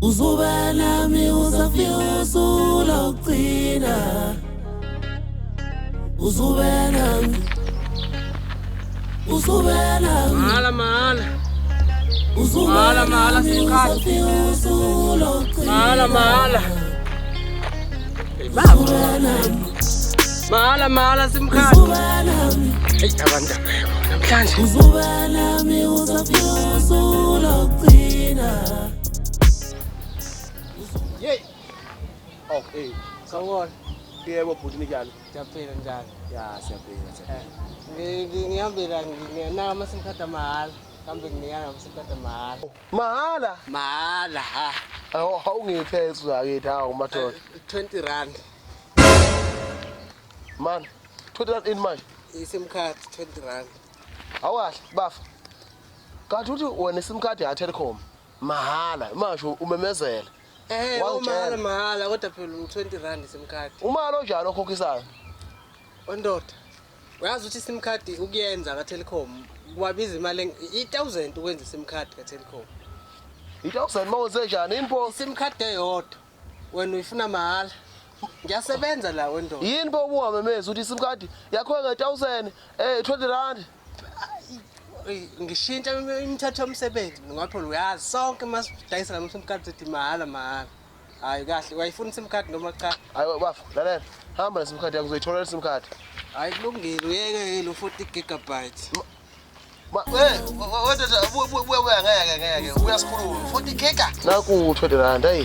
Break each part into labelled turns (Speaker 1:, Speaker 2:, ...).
Speaker 1: Uzubelami uzafika usulokugcina uzubelami
Speaker 2: mahala simkhathi mahala simkhathi hey abantu namhlanje
Speaker 1: uzubelami uzafika usulokugcina.
Speaker 3: Yey. Okay.
Speaker 2: sawubona
Speaker 3: Yebo bhuti njalo.
Speaker 2: siyaphila njalo
Speaker 3: Ya siyaphila.
Speaker 2: ngihambela ngingenaka amasimkhathi mahala kambe nginika amasimkhathi mahala
Speaker 3: Mahala.
Speaker 2: ha
Speaker 3: Awungiphethe akithi hawo madoda.
Speaker 2: 20 rand
Speaker 3: Man, 20 rand in manje.
Speaker 2: isimkhathi 20 rand
Speaker 3: Awahle bafa. Kanti uthi wena isimkhathi ya Telkom mahala manje umemezela. Wangitshela.
Speaker 2: mahala kodwa phela 20 rand isimkhathi
Speaker 3: Umali onjani okhokhisayo?
Speaker 2: ondoda uyazi ukuthi isimkhathi ukuyenza ka Telkom kwabiza imali 1000 ukwenza isimkhathi ka Telkom
Speaker 3: 1000 mawuze njani inpo?
Speaker 2: isimkhathi eyodwa wena uyifuna mahala ngiyasebenza la wendoda
Speaker 3: Yini bo ungamemeza ukuthi isimkhathi yakho nge1000 20 rand.
Speaker 2: ngishintsha imithetho yomsebenzi ngoba phela uyazi sonke masidayisa la isimkhathi sithi mahala hayi kahle uyayifuna isimkhathi noma cha
Speaker 3: Hayi bafa lalela hamba nesimkhathi yakho uzoyithola isimkhathi.
Speaker 2: hayi kulungile uyeke lo 40 gigabytes
Speaker 3: Wena ngeke uyasikhuluma 40 giga. Naku 20 rand hey.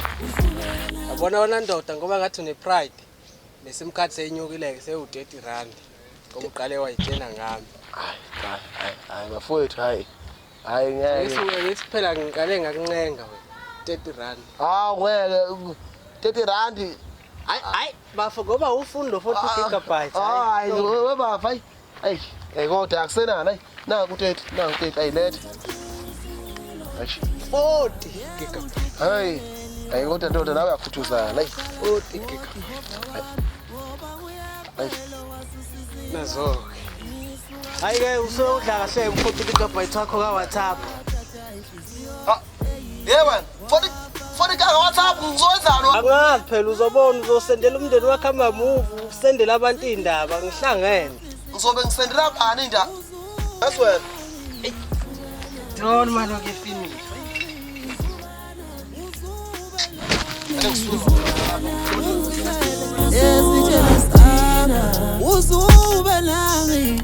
Speaker 2: yabona wona ndoda ngoba ngathi une pride lesimkhathi seyinyukile seyu 30 rand ngoba uqale wayitshena ngami
Speaker 3: Hayi bafowethu hayi. Hayi ngeke.
Speaker 2: ngithi phela ngiqale ngakuncenga wena 30 rand
Speaker 3: Ngeke 30 rand.
Speaker 2: hayi bafo ngoba ufunda 40 gigabytes
Speaker 3: Hayi webafa hayi. Hey kodwa akusenana hayi. Naku 30 ayilethe.
Speaker 2: 40 gigabytes
Speaker 3: Hayi. Hayi kodwa ndoda nawe yakhuthuzana hayi.
Speaker 2: 40 gigabytes
Speaker 3: Hayi.
Speaker 2: nazo hayi ke usodla kahle 40 gigabytes wakho ka WhatsApp
Speaker 3: Yebo 40 ka WhatsApp ngizowenzani?
Speaker 2: angazi phela uzobona uzosendela umndeni wakho ama-move usendela abantu indaba ngihlangene
Speaker 3: Ngizobe ngisendela bani indaba? Aswena.
Speaker 2: don't man okay finish
Speaker 1: Uzubelami